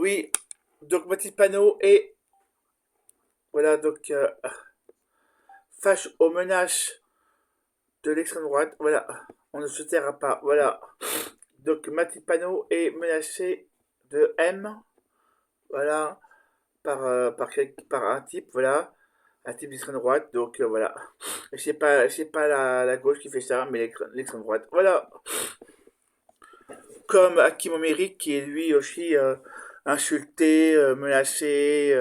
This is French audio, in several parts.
Oui, donc Mathilde Panot et voilà, donc face aux menaces de l'extrême droite, voilà, on ne se taira pas, voilà. Donc Mathilde Panot est menacée de M, voilà, par un type, voilà, un type d'extrême droite, donc voilà. Et c'est pas la gauche qui fait ça, mais l'extrême droite, voilà. Comme Hakim Omeri qui est lui aussi insulté, menacé,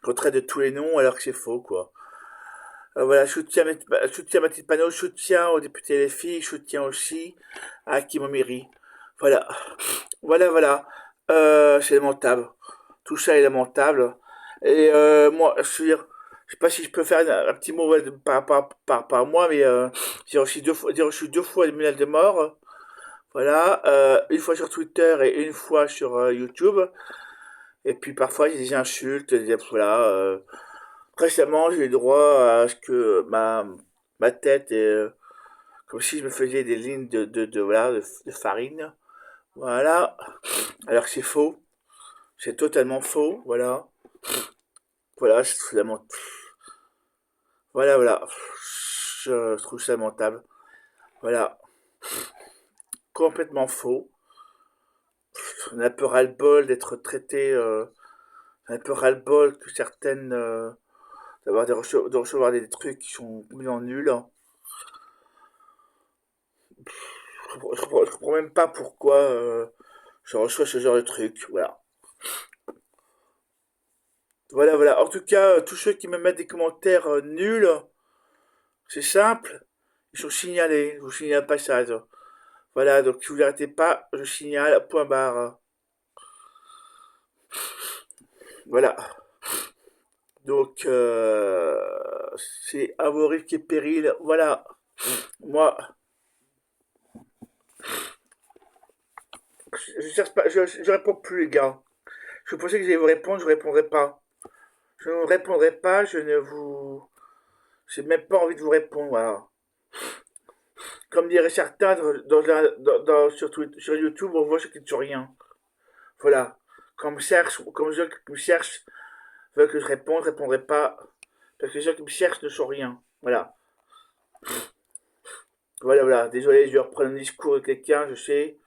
retrait de tous les noms alors que c'est faux quoi. Voilà, soutien à Mathilde Panot, soutien aux députés les filles, soutien aussi à Hakim Omeri. Voilà, voilà. C'est lamentable. Tout ça est lamentable. Et moi, je sais pas si je peux faire un petit mot par moi, mais j'ai reçu deux fois des menaces de mort. Voilà, une fois sur Twitter et une fois sur YouTube. Et puis parfois il y a des insultes, voilà. Récemment j'ai eu droit à ce que ma tête est comme si je me faisais des lignes voilà, de farine. Voilà, alors que c'est faux, c'est totalement faux, voilà. Voilà, c'est vraiment... Voilà. Je trouve ça lamentable. Voilà, complètement faux. On a un peu ras-le-bol d'être traité... un peu ras-le-bol que certaines de recevoir des trucs qui sont complètement nuls. Je comprends même pas pourquoi je reçois ce genre de trucs. Voilà. Voilà. En tout cas, tous ceux qui me mettent des commentaires nuls, c'est simple. Ils sont signalés. Je vous signale pas ça. Voilà, donc si vous n'arrêtez pas, je signale, point barre. Voilà. Donc, c'est à vos risques et périls. Voilà. Moi, je cherche pas, je réponds plus, les gars. Je pensais que j'allais vous répondre, je ne répondrai pas. Je ne vous répondrai pas, je ne vous... J'ai même pas envie de vous répondre, voilà. Comme dirait certains sur YouTube, on voit ce qui ne sont rien. Voilà. Comme les gens qui me cherchent veulent que je réponde, je ne répondrai pas. Parce que les gens qui me cherchent ne sont rien. Voilà. Voilà. Désolé, je vais reprendre un discours de quelqu'un, je sais.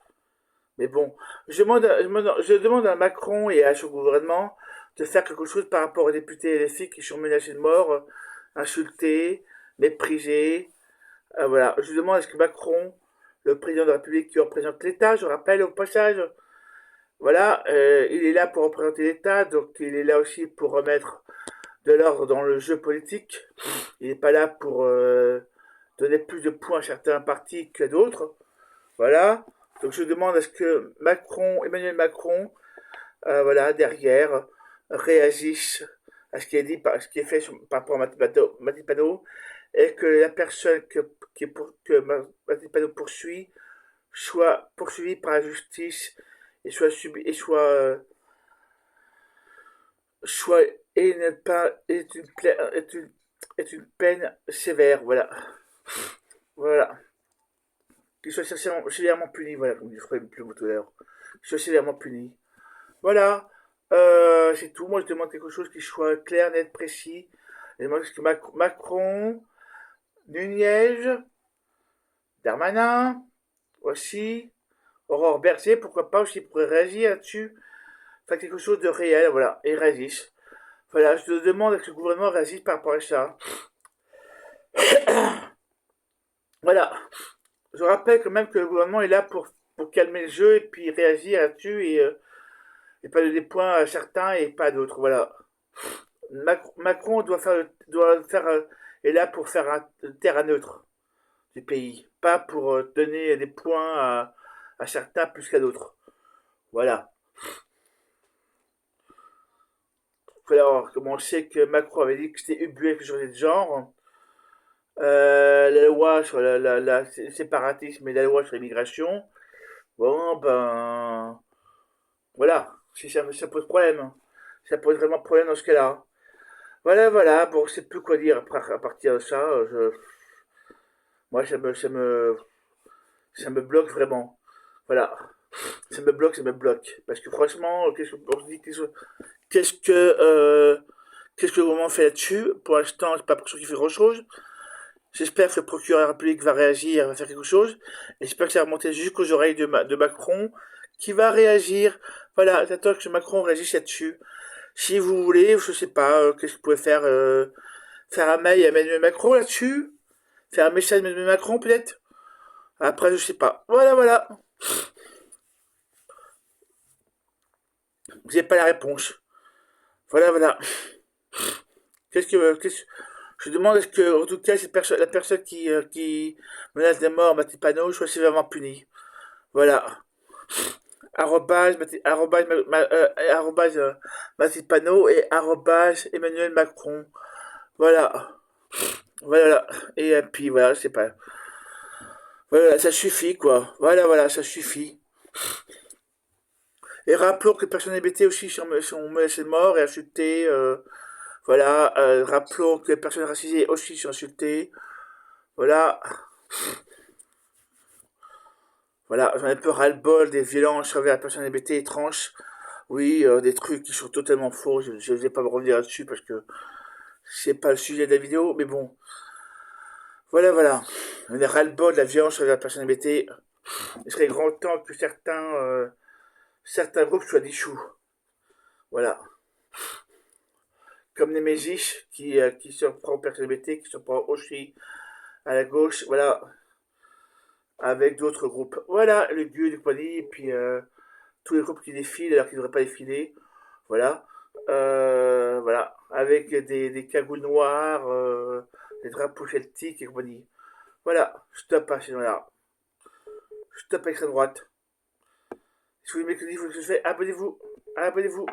Mais bon, je demande à Macron et à son gouvernement de faire quelque chose par rapport aux députés et les filles qui sont menacés de mort, insultés, méprisés. Voilà, je demande à ce que Macron, le président de la République qui représente l'État, je rappelle au passage, voilà, il est là pour représenter l'État, donc il est là aussi pour remettre de l'ordre dans le jeu politique. Il n'est pas là pour donner plus de points à certains partis qu'à d'autres. Voilà. Donc je demande à ce que Emmanuel Macron, voilà, derrière, réagisse à ce qui est dit, ce qui est fait par rapport à Mathilde Panot, et que la personne que Mathilde Panot poursuit soit poursuivie par la justice et soit et ne pas est une peine sévère, voilà. Qu'il soit sévèrement puni, voilà, comme je ferai plus tout à l'heure. Qu'il soit sévèrement puni. Voilà, c'est tout. Moi, je demande quelque chose qui soit clair, net, précis. Je demande que Macron, Nunez, Darmanin, aussi, Aurore Berger, pourquoi pas aussi, pourrait réagir là-dessus. Faire quelque chose de réel, voilà, et réagisse. Voilà, je demande que le gouvernement réagisse par rapport à ça. Voilà, je rappelle quand même que le gouvernement est là pour calmer le jeu et puis réagir là-dessus et pas donner des points à certains et pas à d'autres. Voilà. Macron est là pour faire un terrain neutre du pays, pas pour donner des points à certains plus qu'à d'autres. Voilà. Alors, comme on sait que Macron avait dit que c'était ubué que changer de genre, la loi sur le séparatisme et la loi sur l'immigration, bon, ben, voilà, si ça pose problème. Ça pose vraiment problème dans ce cas-là. Voilà, bon, je sais plus quoi dire à partir de ça. Moi, ça me bloque vraiment. Voilà. Ça me bloque, ça me bloque. Parce que franchement, on se dit, qu'est-ce que, euh, qu'est-ce que le gouvernement fait là-dessus? Pour l'instant, j'ai pas l'impression qu'il fait grand-chose. J'espère que le procureur de la République va réagir, va faire quelque chose. Et j'espère que ça va remonter jusqu'aux oreilles de Macron, qui va réagir. Voilà, j'attends que Macron réagisse là-dessus. Si vous voulez, je sais pas, qu'est-ce que vous pouvez faire, faire un mail à Emmanuel Macron là-dessus? Faire un message à Emmanuel Macron peut-être? Après, je sais pas. Voilà, voilà. Vous n'avez pas la réponse. Voilà, voilà. Je demande est-ce que, en tout cas, la personne qui menace de mort Mathieu Panot soit sévèrement punie. Voilà. Mathieu Panot et arrobase Emmanuel Macron. Voilà. Voilà. Et puis, voilà, c'est pas. Voilà, ça suffit, quoi. Voilà, voilà, ça suffit. Et rappelons que les personnes LGBT aussi sont menacées de mort et insultées. Voilà. Rappelons que les personnes racisées aussi sont insultées. Voilà. Voilà, j'en ai un peu ras-le-bol des violences envers la personne LGBT étranges. Oui, des trucs qui sont totalement faux. Je ne vais pas me revenir là-dessus parce que c'est pas le sujet de la vidéo. Mais bon, voilà, voilà. On a ras-le-bol de la violence envers la personne LGBT. Il serait grand temps que certains groupes soient dissous. Voilà. Comme les Mésis qui se prend aux personnes LGBT, qui se prend aussi à la gauche. Voilà. Avec d'autres groupes. Voilà, le GUD, le compagnie, et puis tous les groupes qui défilent alors qu'ils ne devraient pas défiler. Voilà. Voilà. Avec des cagoules noires, des drapeaux celtiques et compagnie. Voilà. Stop à ces gens-là. Stop à l'extrême droite. Si vous voulez que je fais, abonnez-vous. Abonnez-vous.